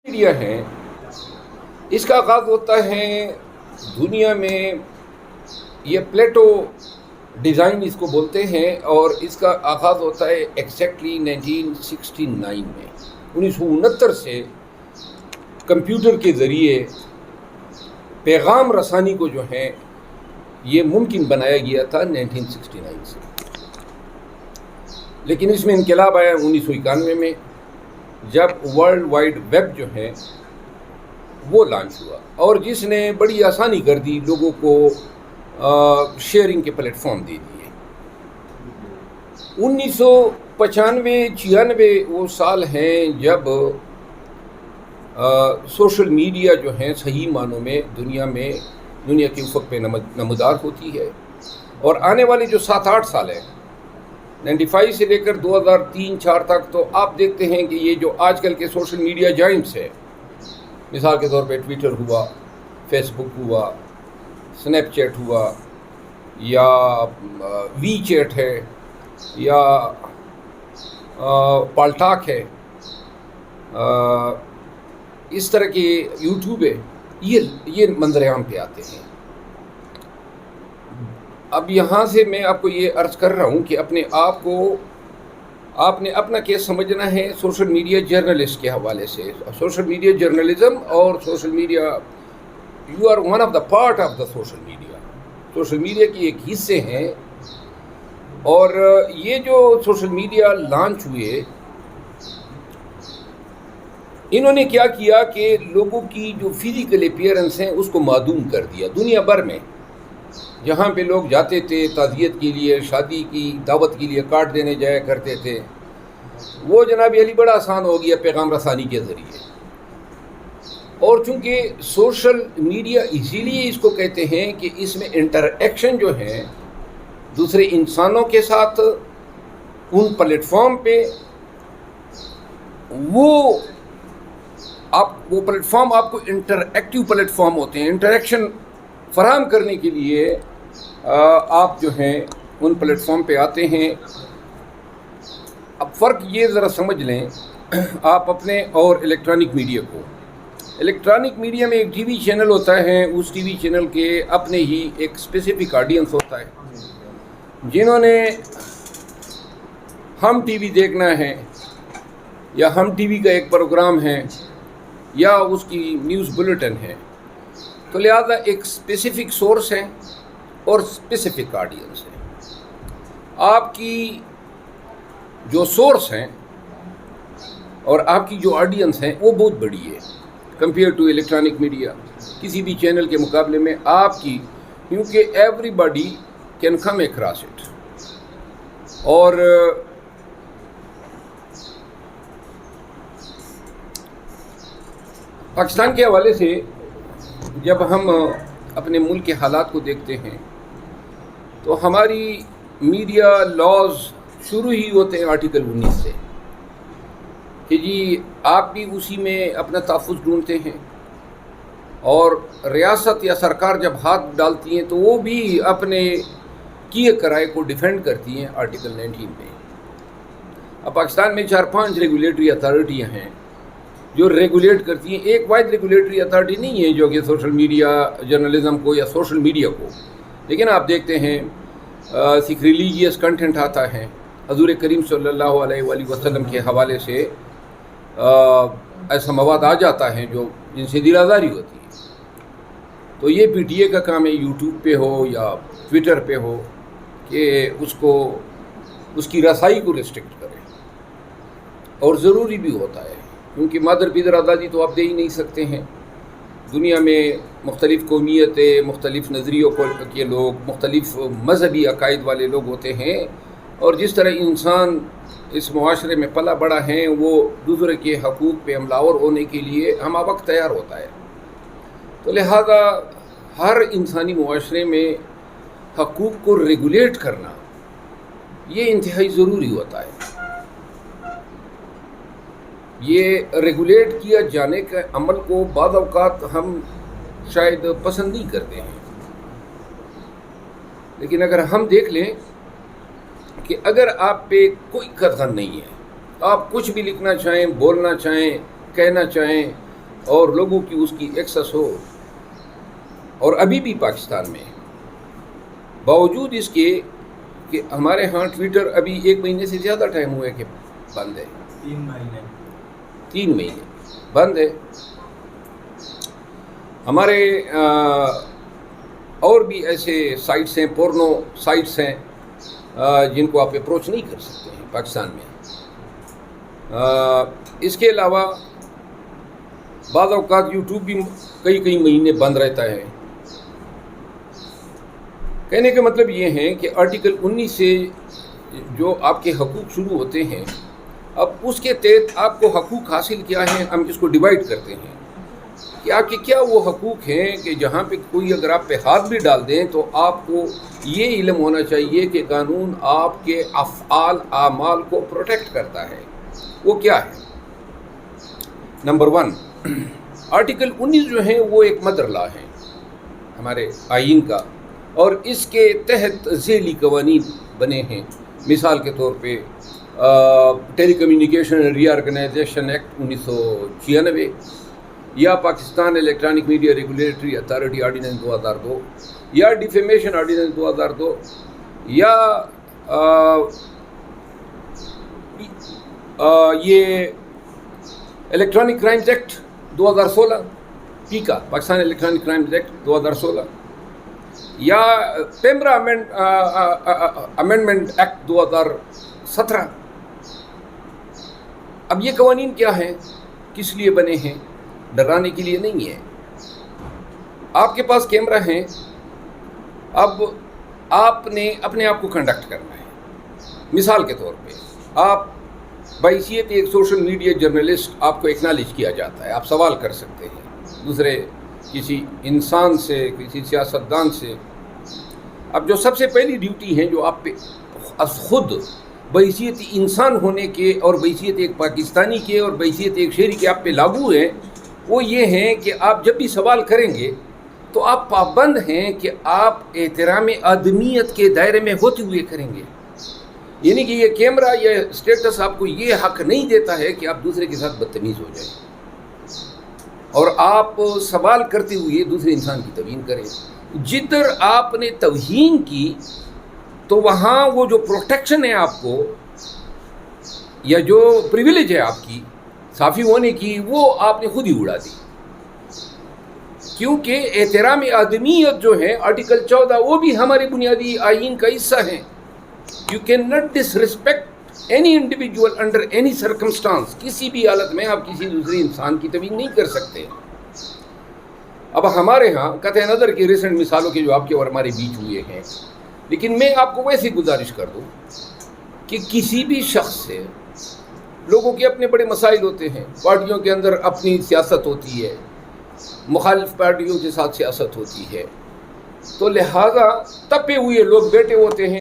Media ہے، اس کا آغاز ہوتا ہے دنیا میں، یہ پلیٹو ڈیزائن اس کو بولتے ہیں، اور اس کا آغاز ہوتا ہے ایگزیکٹلی 1969 میں۔ 1969 سے کمپیوٹر کے ذریعے پیغام رسانی کو جو ہے یہ ممکن بنایا گیا تھا 1969 سے، لیکن اس میں انقلاب آیا 1991 میں، جب ورلڈ وائڈ ویب جو ہے وہ لانچ ہوا، اور جس نے بڑی آسانی کر دی، لوگوں کو شیئرنگ کے پلیٹ فارم دے دیے۔ 1995-96 وہ سال ہیں جب سوشل میڈیا جو ہیں صحیح معنوں میں دنیا کے افق پہ نمودار ہوتی ہے، اور آنے والے جو 7-8 سال ہیں 95 سے لے کر 2003-4 تک، تو آپ دیکھتے ہیں کہ یہ جو آج کل کے سوشل میڈیا جائنٹس ہیں، مثال کے طور پہ ٹویٹر ہوا، فیس بک ہوا، سنیپ چیٹ ہوا، یا وی چیٹ ہے، یا پالٹاک ہے، اس طرح کے یوٹیوب ہے، یہ منظر عام پہ آتے ہیں۔ اب یہاں سے میں آپ کو یہ عرض کر رہا ہوں کہ اپنے آپ کو آپ نے اپنا کیس سمجھنا ہے سوشل میڈیا جرنلسٹ کے حوالے سے۔ سوشل میڈیا جرنلزم اور social media, you are one of the part of the social media, social media کی ایک حصے ہیں۔ اور یہ جو سوشل میڈیا لانچ ہوئے، انہوں نے کیا کیا کہ لوگوں کی جو فزیکل اپیئرنس ہیں اس کو معدوم کر دیا۔ دنیا بھر میں جہاں پہ لوگ جاتے تھے تعزیت کے لیے، شادی کی دعوت کے لیے کارڈ دینے جایا کرتے تھے، وہ جناب علی بڑا آسان ہو گیا پیغام رسانی کے ذریعے۔ اور چونکہ سوشل میڈیا اسی لیے اس کو کہتے ہیں کہ اس میں انٹر ایکشن جو ہے دوسرے انسانوں کے ساتھ، ان پلیٹ فارم پہ وہ پلیٹ فارم آپ کو انٹر ایکٹیو پلیٹ فارم ہوتے ہیں۔ انٹر ایکشن فراہم کرنے کے لیے آپ جو ہیں ان پلیٹ فارم پہ آتے ہیں۔ اب فرق یہ ذرا سمجھ لیں آپ اپنے اور الیکٹرانک میڈیا کو۔ الیکٹرانک میڈیا میں ایک ٹی وی چینل ہوتا ہے، اس ٹی وی چینل کے اپنے ہی ایک اسپیسیفک آڈینس ہوتا ہے، جنہوں نے ہم ٹی وی دیکھنا ہے، یا ہم ٹی وی کا ایک پروگرام ہے، یا اس کی نیوز بلیٹن ہے، تو لہذا ایک اسپیسیفک سورس ہے اور اسپیسیفک آڈینس ہے۔ آپ کی جو سورس ہیں اور آپ کی جو آڈینس ہیں وہ بہت بڑی ہے کمپیئر ٹو الیکٹرانک میڈیا۔ کسی بھی چینل کے مقابلے میں آپ کی، کیونکہ every body can come across it. اور پاکستان کے حوالے سے جب ہم اپنے ملک کے حالات کو دیکھتے ہیں تو ہماری میڈیا لاز شروع ہی ہوتے ہیں آرٹیکل 19 سے، کہ جی آپ بھی اسی میں اپنا تحفظ ڈھونڈتے ہیں، اور ریاست یا سرکار جب ہاتھ ڈالتی ہیں تو وہ بھی اپنے کیے کرائے کو ڈیفینڈ کرتی ہیں آرٹیکل 19 میں۔ اب پاکستان میں 4-5 ریگولیٹری اتھارٹیاں ہیں جو ریگولیٹ کرتی ہیں۔ ایک واحد ریگولیٹری اتھارٹی نہیں ہے جو کہ سوشل میڈیا جرنلزم کو یا سوشل میڈیا کو، لیکن آپ دیکھتے ہیں سکھ ریلیجیس کنٹینٹ آتا ہے، حضور کریم صلی اللہ علیہ وآلہ وسلم کے حوالے سے ایسا مواد آ جاتا ہے جو جن سے دل آزاری ہوتی ہے، تو یہ پی ٹی اے کا کام ہے یوٹیوب پہ ہو یا ٹویٹر پہ ہو کہ اس کی رسائی کو ریسٹرکٹ کرے، اور ضروری بھی ہوتا ہے، کیونکہ مادر پیدر آزادی تو آپ دے ہی نہیں سکتے ہیں۔ دنیا میں مختلف قومیتیں، مختلف نظریوں کے لوگ، مختلف مذہبی عقائد والے لوگ ہوتے ہیں، اور جس طرح انسان اس معاشرے میں پلا بڑا ہے، وہ دوسرے کے حقوق پہ حملہ آور ہونے کے لیے ہم وقت تیار ہوتا ہے۔ تو لہذا ہر انسانی معاشرے میں حقوق کو ریگولیٹ کرنا یہ انتہائی ضروری ہوتا ہے۔ یہ ریگولیٹ کیا جانے کے عمل کو بعض اوقات ہم شاید پسند نہیں کرتے ہیں، لیکن اگر ہم دیکھ لیں کہ اگر آپ پہ کوئی قدغن نہیں ہے، آپ کچھ بھی لکھنا چاہیں، بولنا چاہیں، کہنا چاہیں، اور لوگوں کی اس کی ایکسس ہو، اور ابھی بھی پاکستان میں باوجود اس کے کہ ہمارے ہاں ٹویٹر ابھی 1 مہینے سے زیادہ ٹائم ہوا ہے کہ بند ہے، 3 مہینے بند ہے. ہمارے اور بھی ایسے سائٹس ہیں، پورنو سائٹس ہیں جن کو آپ اپروچ نہیں کر سکتے ہیں پاکستان میں. اس کے علاوہ بعض اوقات یوٹیوب بھی کئی مہینے بند رہتا ہے. کہنے کا مطلب یہ ہے کہ آرٹیکل 19 سے جو آپ کے حقوق شروع ہوتے ہیں، اب اس کے تحت آپ کو حقوق حاصل کیا ہے، ہم اس کو ڈیوائڈ کرتے ہیں کہ آپ کے کیا وہ حقوق ہیں کہ جہاں پہ کوئی اگر آپ پہ ہاتھ بھی ڈال دیں تو آپ کو یہ علم ہونا چاہیے کہ قانون آپ کے افعال اعمال کو پروٹیکٹ کرتا ہے. وہ کیا ہے؟ نمبر 1، آرٹیکل 19 جو ہے وہ ایک مدر لا ہے ہمارے آئین کا، اور اس کے تحت ذیلی قوانین بنے ہیں. مثال کے طور پہ ٹیلی کمیونیکیشن ری آرگنائزیشن ایکٹ 1996، یا Pakistan electronic media regulatory authority ordinance 2002، یا ڈیفیمیشن آرڈیننس 2002، یا یہ electronic crimes act 2016، پیکا Pakistan electronic crimes act 2016، یا پیمرا امینڈمنٹ ایکٹ 2017. اب یہ قوانین کیا ہیں، کس لیے بنے ہیں؟ ڈرانے کے لیے نہیں ہے. آپ کے پاس کیمرہ ہیں، اب آپ نے اپنے آپ کو کنڈکٹ کرنا ہے. مثال کے طور پہ آپ بحیثیت ایک سوشل میڈیا جرنلسٹ آپ کو ایکنالج کیا جاتا ہے، آپ سوال کر سکتے ہیں دوسرے کسی انسان سے، کسی سیاستدان سے. اب جو سب سے پہلی ڈیوٹی ہے جو آپ پہ خود بحیثیت انسان ہونے کے اور بحیثیت ایک پاکستانی کے اور بحیثیت ایک شہری کے آپ پہ لاگو ہیں، وہ یہ ہیں کہ آپ جب بھی سوال کریں گے تو آپ پابند ہیں کہ آپ احترام آدمیت کے دائرے میں ہوتے ہوئے کریں گے. یعنی کہ یہ کیمرہ یا اسٹیٹس آپ کو یہ حق نہیں دیتا ہے کہ آپ دوسرے کے ساتھ بدتمیز ہو جائیں اور آپ سوال کرتے ہوئے دوسرے انسان کی توہین کریں. جدھر آپ نے توہین کی تو وہاں وہ جو پروٹیکشن ہے آپ کو یا جو پریویلیج ہے آپ کی صحافی ہونے کی، وہ آپ نے خود ہی اڑا دی. کیونکہ احترام آدمیت جو ہے آرٹیکل 14 وہ بھی ہمارے بنیادی آئین کا حصہ ہے. You cannot disrespect any individual under any circumstance. کسی بھی حالت میں آپ کسی دوسرے انسان کی توہین نہیں کر سکتے. اب ہمارے ہاں قطع نظر کی ریسنٹ مثالوں کے جو آپ کے اور ہمارے بیچ ہوئے ہیں، لیکن میں آپ کو ویسے گزارش کر دوں کہ کسی بھی شخص سے، لوگوں کے اپنے بڑے مسائل ہوتے ہیں، پارٹیوں کے اندر اپنی سیاست ہوتی ہے، مخالف پارٹیوں کے ساتھ سیاست ہوتی ہے، تو لہٰذا تپے ہوئے لوگ بیٹھے ہوتے ہیں